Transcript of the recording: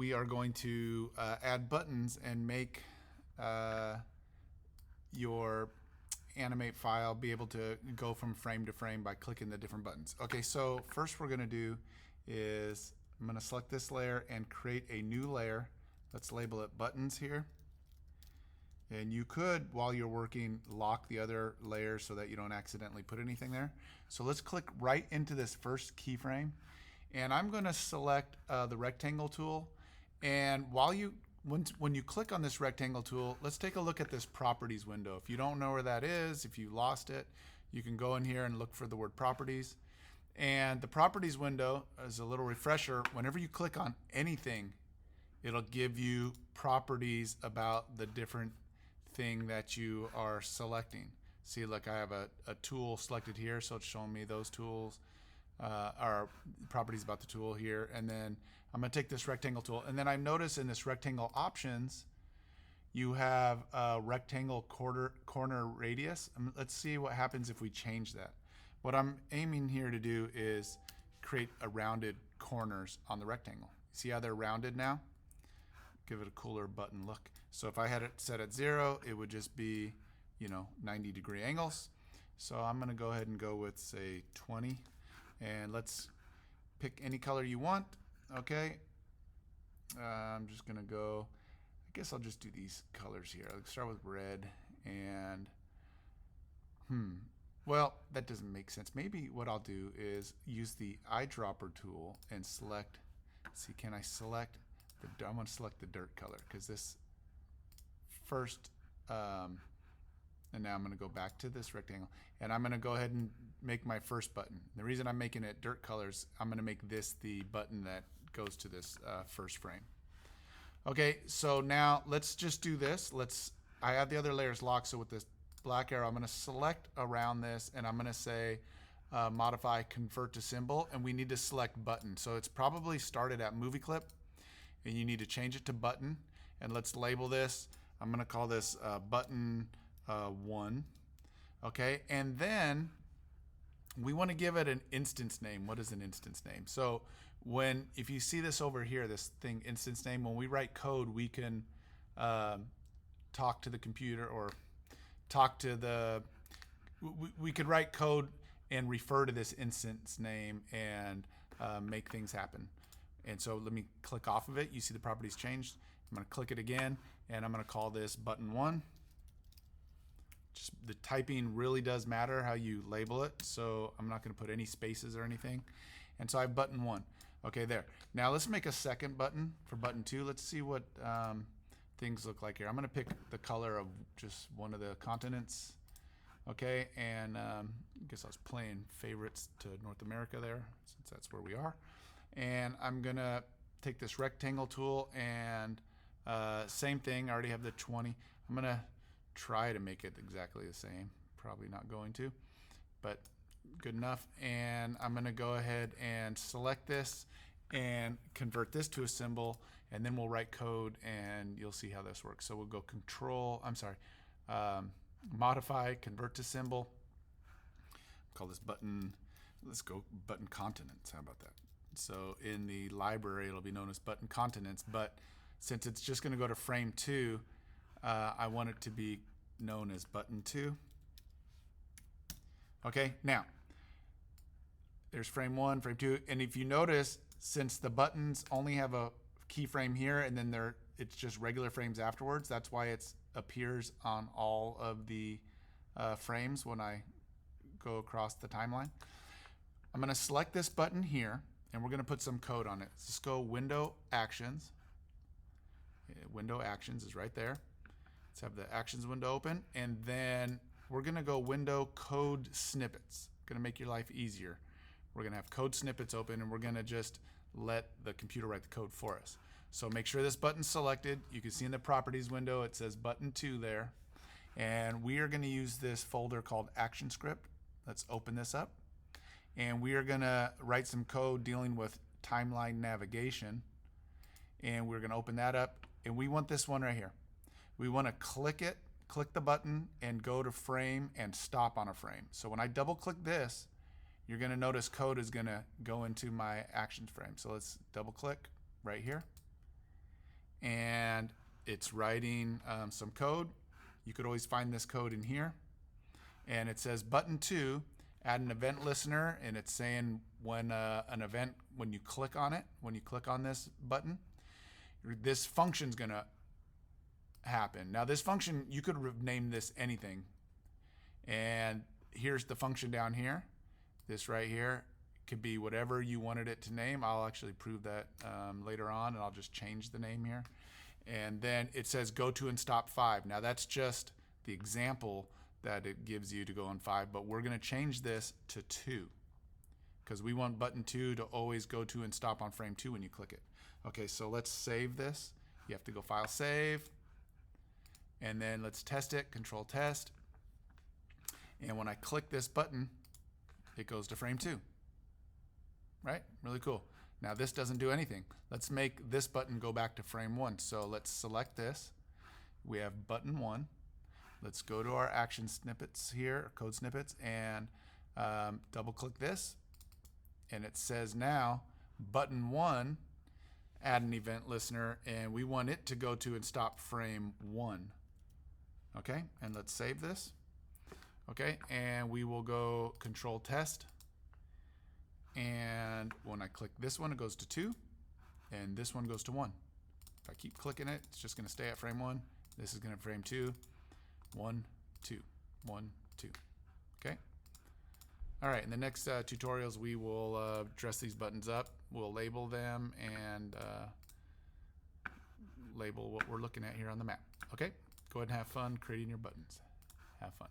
we are going to add buttons and make your animate file be able to go from frame to frame by clicking the different buttons. Okay, so first we're going to do is I'm going to select this layer and create a new layer. Let's label it buttons here. And you could, while you're working, lock the other layers so that you don't accidentally put anything there. So let's click right into this first keyframe. And I'm going to select the rectangle tool. And when you click on this rectangle tool, let's take a look at this properties window. If you don't know where that is, if you lost it, you can go in here and look for the word properties. And the properties window, as a little refresher, whenever you click on anything, it'll give you properties about the different thing that you are selecting. See, look, I have a tool selected here, so it's showing me those tools, are properties about the tool here. And then I'm going to take this rectangle tool, and then I notice in this rectangle options, you have a rectangle corner radius. Let's see what happens if we change that. What I'm aiming here to do is create a rounded corners on the rectangle. See how they're rounded now? Give it a cooler button look. So if I had it set at 0, it would just be, 90-degree angles. So I'm going to go ahead and go with, say, 20. And let's pick any color you want. Okay. I'm just going to go, I guess I'll just do these colors here. Let's start with red and, well, that doesn't make sense. Maybe what I'll do is use the eyedropper tool and select, see, can I select I'm going to select the dirt color because this first, and now I'm going to go back to this rectangle, and I'm going to go ahead and make my first button. The reason I'm making it dirt colors, I'm going to make this the button that goes to this first frame. Okay, so now let's just do this. I have the other layers locked, so with this black arrow, I'm going to select around this, and I'm going to say modify convert to symbol, and we need to select button. So it's probably started at movie clip, and you need to change it to button. And let's label this. I'm going to call this button 1. Okay, and then we want to give it an instance name. What is an instance name? So if you see this over here, this thing instance name, when we write code, we can talk to the computer or talk to the, we could write code and refer to this instance name and make things happen. And so let me click off of it. You see the properties changed. I'm going to click it again, and I'm going to call this button 1. Just the typing really does matter how you label it, so I'm not going to put any spaces or anything. And so I have button 1. Okay, there. Now let's make a second button for button 2. Let's see what things look like here. I'm going to pick the color of just one of the continents. Okay, and I guess I was playing favorites to North America there, since that's where we are. And I'm going to take this rectangle tool and same thing. I already have the 20. I'm going to try to make it exactly the same. Probably not going to, but good enough. And I'm going to go ahead and select this and convert this to a symbol, and then we'll write code and you'll see how this works. So we'll go modify, convert to symbol. Call this button, let's go button continents. How about that? So in the library, it'll be known as button continents, but since it's just going to go to frame 2, I want it to be known as button 2. Okay, now there's frame 1, frame 2, and if you notice, since the buttons only have a keyframe here and then it's just regular frames afterwards, that's why it appears on all of the frames when I go across the timeline. I'm going to select this button here, and we're going to put some code on it. Let's go Window Actions. Window Actions is right there. Let's have the Actions window open, and then we're going to go Window Code Snippets. Going to make your life easier. We're going to have code snippets open, and we're going to just let the computer write the code for us. So make sure this button's selected. You can see in the Properties window it says button 2 there, and we are going to use this folder called ActionScript. Let's open this up. And we are going to write some code dealing with timeline navigation. And we're going to open that up. And we want this one right here. We want to click the button, and go to frame and stop on a frame. So when I double click this, you're going to notice code is going to go into my actions frame. So let's double click right here. and it's writing some code. You could always find this code in here. And it says button 2, add an event listener, and it's saying when when you click on it, when you click on this button, this function's gonna happen. Now this function, you could name this anything. And here's the function down here. This right here could be whatever you wanted it to name. I'll actually prove that later on, and I'll just change the name here. And then it says go to and stop 5. Now that's just the example that it gives you to go on 5, but we're going to change this to 2 because we want button 2 to always go to and stop on frame 2 when you click it. Okay, so let's save this. You have to go File, Save, and then let's test it, Control Test. And when I click this button, it goes to frame 2. Right? Really cool. Now this doesn't do anything. Let's make this button go back to frame 1. So let's select this. We have button 1. Let's go to our action snippets here, code snippets, and double click this. And it says now button 1, add an event listener, and we want it to go to and stop frame 1. Okay, and let's save this. Okay, and we will go Control Test. And when I click this one, it goes to 2, and this one goes to 1. If I keep clicking it, it's just going to stay at frame 1. This is going to frame 2. 1, 2, 1, 2. Okay. All right. In the next tutorials, we will dress these buttons up. We'll label them and label what we're looking at here on the map. Okay. Go ahead and have fun creating your buttons. Have fun.